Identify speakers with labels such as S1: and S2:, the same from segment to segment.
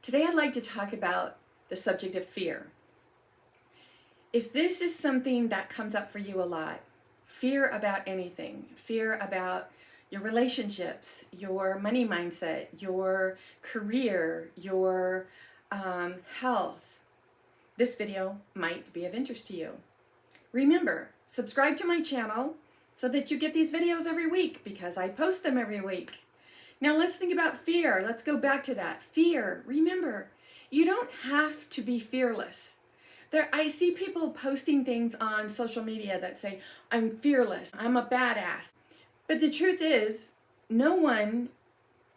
S1: Today I'd like to talk about the subject of fear. If this is something that comes up for you a lot, fear about anything, fear about your relationships, your money mindset, your career, your health, this video might be of interest to you. Remember, subscribe to my channel so that you get these videos every week because I post them every week. Now let's think about fear. Let's go back to that. Fear, remember, you don't have to be fearless. I see people posting things on social media that say, I'm fearless, I'm a badass. But the truth is, no one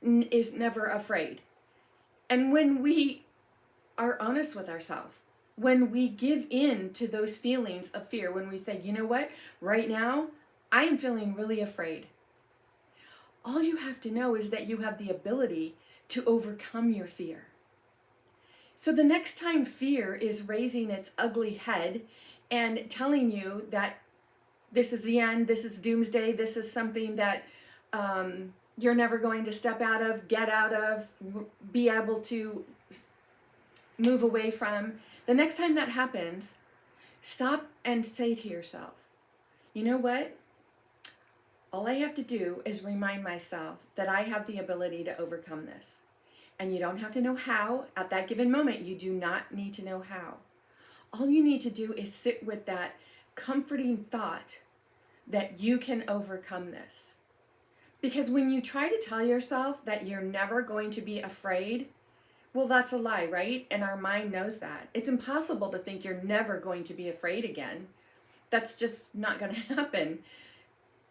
S1: is never afraid. And when we are honest with ourselves, when we give in to those feelings of fear, when we say, you know what, right now, I am feeling really afraid. All you have to know is that you have the ability to overcome your fear. So the next time fear is raising its ugly head and telling you that this is the end, this is doomsday, this is something that you're never going to step out of, get out of, be able to move away from, the next time that happens, stop and say to yourself, you know what? All I have to do is remind myself that I have the ability to overcome this. And you don't have to know how at that given moment. You do not need to know how. All you need to do is sit with that comforting thought that you can overcome this. Because when you try to tell yourself that you're never going to be afraid, well, that's a lie, right? And our mind knows that. It's impossible to think you're never going to be afraid again. That's just not going to happen.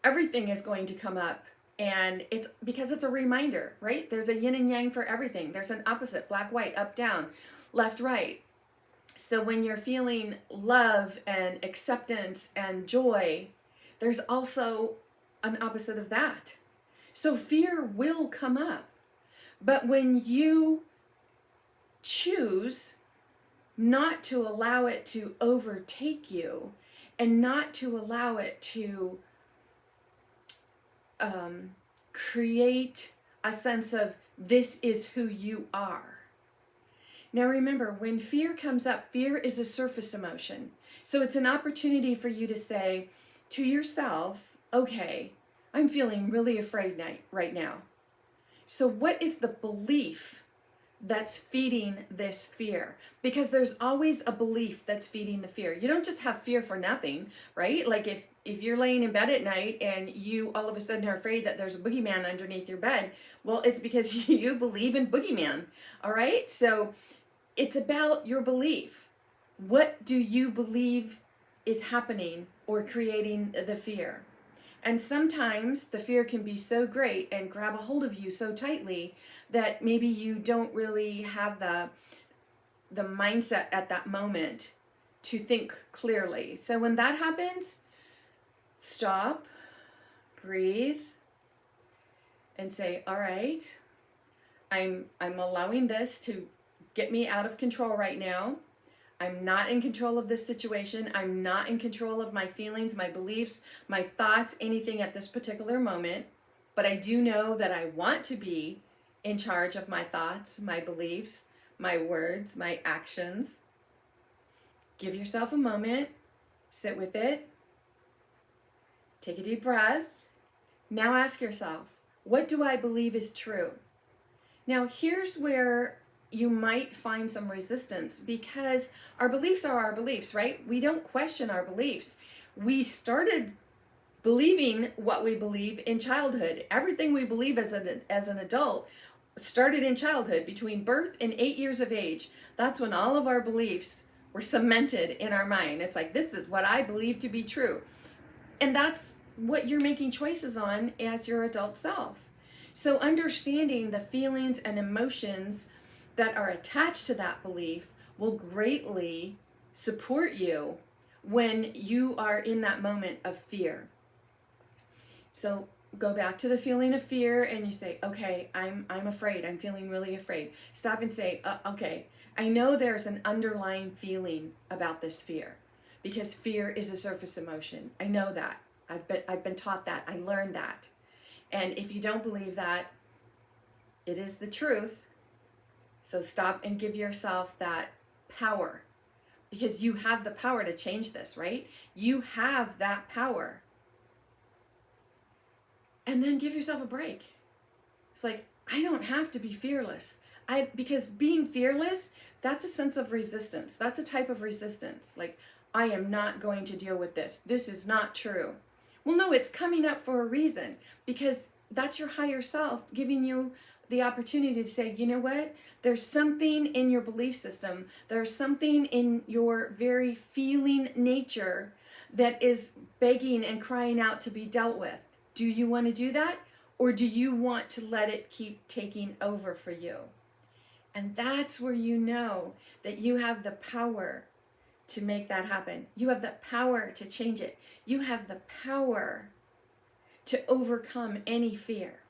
S1: Everything is going to come up, and it's because it's a reminder, right? There's a yin and yang for everything. There's an opposite, black, white, up, down, left, right. So when you're feeling love and acceptance and joy, there's also an opposite of that. So fear will come up. But when you choose not to allow it to overtake you and not to allow it to create a sense of this is who you are. Now remember, when fear comes up, fear is a surface emotion. So it's an opportunity for you to say to yourself, okay, I'm feeling really afraid right now. So what is the belief that's feeding this fear? Because there's always a belief that's feeding the fear. You don't just have fear for nothing, right? Like if you're laying in bed at night and you all of a sudden are afraid that there's a boogeyman underneath your bed, well, it's because you believe in boogeyman, all right? So it's about your belief. What do you believe is happening or creating the fear? And sometimes the fear can be so great and grab a hold of you so tightly that maybe you don't really have the mindset at that moment to think clearly. So when that happens, stop, breathe, and say, all right, I'm allowing this to get me out of control right now. I'm not in control of this situation. I'm not in control of my feelings, my beliefs, my thoughts, anything at this particular moment. But I do know that I want to be in charge of my thoughts, my beliefs, my words, my actions. Give yourself a moment. Sit with it. Take a deep breath. Now ask yourself, what do I believe is true? Now here's where you might find some resistance because our beliefs are our beliefs, right? We don't question our beliefs. We started believing what we believe in childhood. Everything we believe as an adult started in childhood, between birth and 8 years of age. That's when all of our beliefs were cemented in our mind. It's like, this is what I believe to be true. And that's what you're making choices on as your adult self. So understanding the feelings and emotions that are attached to that belief will greatly support you when you are in that moment of fear. So go back to the feeling of fear and you say, okay, I'm afraid. I'm feeling really afraid. Stop and say, okay, I know there's an underlying feeling about this fear because fear is a surface emotion. I know that. I've been taught that. I learned that. And if you don't believe that, it is the truth. So stop and give yourself that power, because you have the power to change this, right? You have that power. And then give yourself a break. It's like, I don't have to be fearless. Because being fearless, that's a sense of resistance. That's a type of resistance. Like, I am not going to deal with this. This is not true. Well, no, it's coming up for a reason, because that's your higher self giving you the opportunity to say, you know what? There's something in your belief system. There's something in your very feeling nature that is begging and crying out to be dealt with. Do you want to do that? Or do you want to let it keep taking over for you? And that's where you know that you have the power to make that happen. You have the power to change it. You have the power to overcome any fear.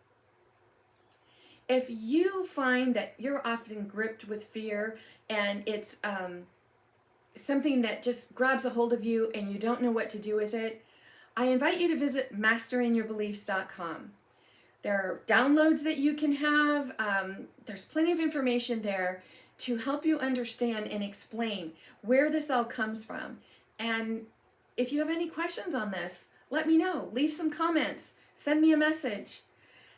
S1: If you find that you're often gripped with fear and it's something that just grabs a hold of you and you don't know what to do with it, I invite you to visit masteringyourbeliefs.com. There are downloads that you can have. There's plenty of information there to help you understand and explain where this all comes from. And if you have any questions on this, let me know. Leave some comments. Send me a message.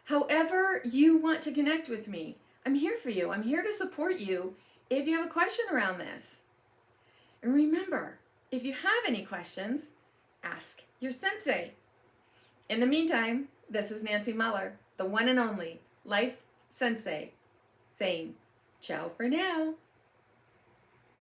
S1: However you want to connect with me, I'm here for you. I'm here to support you if you have a question around this. And remember, if you have any questions, ask your sensei. In the meantime, this is Nancy Muller, the one and only Life Sensei, saying ciao for now.